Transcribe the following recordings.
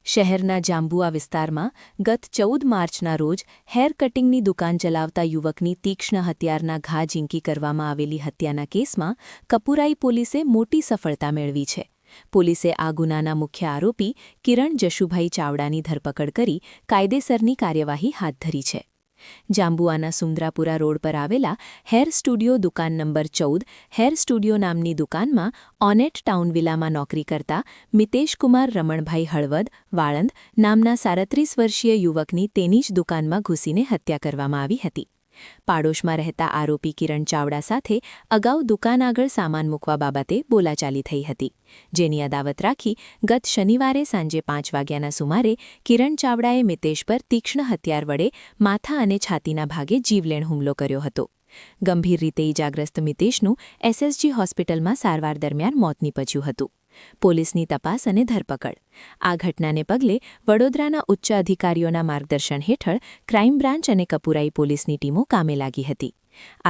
શહેરના જાંબુઆ વિસ્તારમાં ગત 14 માર્ચના રોજ હેર કટિંગની દુકાન ચલાવતા યુવકની તીક્ષ્ણ હથિયારના ઘા ઝીંકી કરવામાં આવેલી હત્યાના કેસમાં કપુરાઈ પોલીસે મોટી સફળતા મેળવી છે. પોલીસે આ ગુનાના મુખ્ય આરોપી કિરણ જશુભાઈ ચાવડાની ધરપકડ કરી કાયદેસરની કાર્યવાહી હાથ ધરી છે. જાંબુઆના સુંદરાપુરા રોડ પર આવેલા હેર સ્ટુડિયો દુકાન નંબર 14 હેર સ્ટુડિયો નામની દુકાનમાં ઓનેટ ટાઉન વિલામાં નોકરી કરતા મિતેશકુમાર રમણભાઈ હળવદ વાળંદ નામના 37 વર્ષીય યુવકની તેની જ દુકાનમાં ઘૂસીને હત્યા કરવામાં આવી હતી. પાડોશમાં રહેતા આરોપી કિરણ ચાવડા સાથે અગાઉ દુકાન આગળ સામાન મૂકવા બાબતે બોલાચાલી થઈ હતી, જેની અદાવત રાખી ગત શનિવારે સાંજે 5 વાગ્યાના સુમારે કિરણ ચાવડાએ મિતેશ પર તીક્ષ્ણ હથિયાર વડે માથા અને છાતીના ભાગે જીવલેણ હુમલો કર્યો હતો. ગંભીર રીતે ઇજાગ્રસ્ત મિતેશનું એસએસજી હોસ્પિટલમાં સારવાર દરમિયાન મોત નીપજ્યું હતું. પોલીસની તપાસ અને ધરપકડ. આ ઘટનાને પગલે વડોદરાના ઉચ્ચ અધિકારીઓના માર્ગદર્શન હેઠળ ક્રાઇમ બ્રાન્ચ અને કપુરાઈ પોલીસની ટીમો કામે લાગી હતી.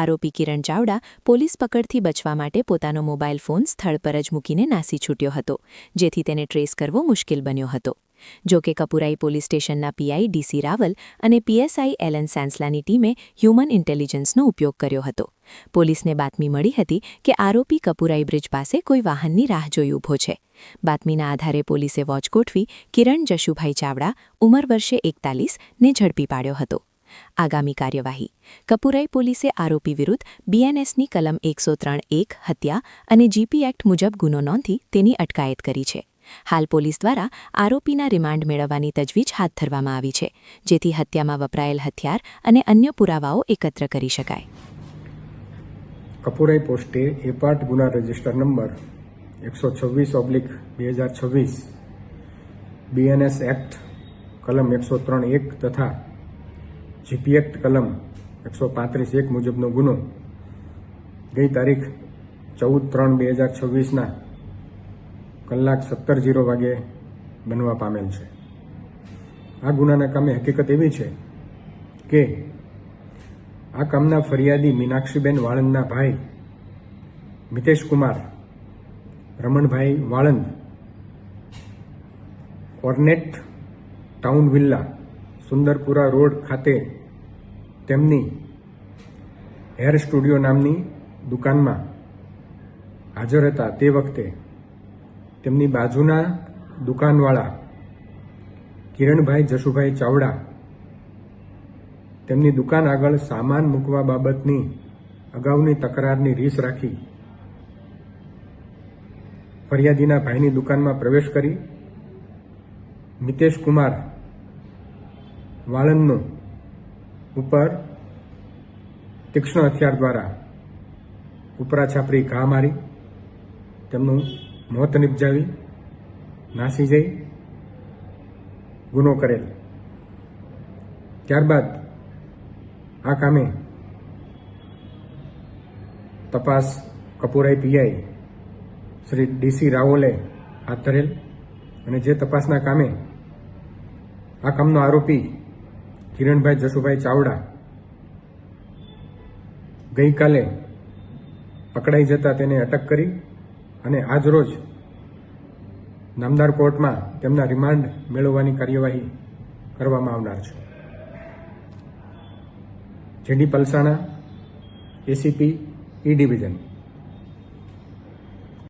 આરોપી કિરણ ચાવડા પોલીસ પકડથી બચવા માટે પોતાનો મોબાઈલ ફોન સ્થળ પર જ મૂકીને નાસી છૂટ્યો હતો, જેથી તેને ટ્રેસ કરવો મુશ્કેલ બન્યો હતો. જોકે કપુરાઈ પોલીસ સ્ટેશનના પીઆઈ ડીસી રાવલ અને પીએસઆઈ એલન સેન્સલાની ટીમે હ્યુમન ઇન્ટેલિજન્સનો ઉપયોગ કર્યો હતો. પોલીસને બાતમી મળી હતી કે આરોપી કપુરાઈ બ્રિજ પાસે કોઈ વાહનની રાહ જોઈ ઊભો છે. બાતમીના આધારે પોલીસે વોચ ગોઠવી કિરણ જશુભાઈ ચાવડા, ઉંમર વર્ષે 41, ને ઝડપી પાડ્યો હતો. આગામી કાર્યવાહી. કપુરાઈ પોલીસે આરોપી વિરુદ્ધ બીએનએસની કલમ 103(1) હત્યા અને જીપી એક્ટ મુજબ ગુનો નોંધી તેની અટકાયત કરી છે. હાલ પોલીસ દ્વારા આરોપીના રિમાન્ડ મેળવવાની તજવીજ હાથ ધરવામાં આવી છે, જેથી હત્યામાં વપરાયેલ હથિયાર અને અન્ય પુરાવાઓ એકત્ર કરી શકાય. કપુરાઈ પોસ્ટે એપાર્ટ ગુના રજિસ્ટર નંબર 126/2026 બીએનએસ એક્ટ કલમ 103(1) તથા જીપી એક્ટ કલમ 135(1) મુજબનો ગુનો ગઈ તારીખ 14/3/2026ના કલાક 17:00 વાગે બનવા પામેલ છે. આ ગુનાના કામે હકીકત એવી છે કે આ કામના ફરિયાદી મીનાક્ષીબેન વાળંદના ભાઈ મિતેશકુમાર રમણભાઈ વાળંદ ઓર્નેટ ટાઉન વિલ્લા સુંદરપુરા રોડ ખાતે તેમની હેર સ્ટુડિયો નામની દુકાનમાં હાજર હતા. તે વખતે તેમની બાજુના દુકાનવાળા કિરણભાઈ જશુભાઈ ચાવડા તેમની દુકાન આગળ સામાન મૂકવા બાબતની અગાઉની તકરારની રીસ રાખી ફરિયાદીના ભાઈની દુકાનમાં પ્રવેશ કરી મિતેશકુમાર વાળંદનું ઉપર તીક્ષ્ણ હથિયાર દ્વારા ઉપરાછાપરી ઘા મારી તેમનું મોત નિપજાવી નાસી જઈ ગુનો કરેલ. ત્યારબાદ આ કામે તપાસ કપુરાઈ પીઆઈ શ્રી ડીસી રાવલે હાથ ધરેલ અને જે તપાસના કામે આ કામનો આરોપી કિરણભાઈ જશુભાઈ ચાવડા ગઈકાલે પકડાઈ જતા તેને અટક કરી અને આજરોજ નામદાર કોર્ટમાં તેમના રિમાન્ડ મેળવવાની કાર્યવાહી કરવામાં આવનાર છે. જેડી પલસાણા, એસીપી, ઈ ડિવિઝન.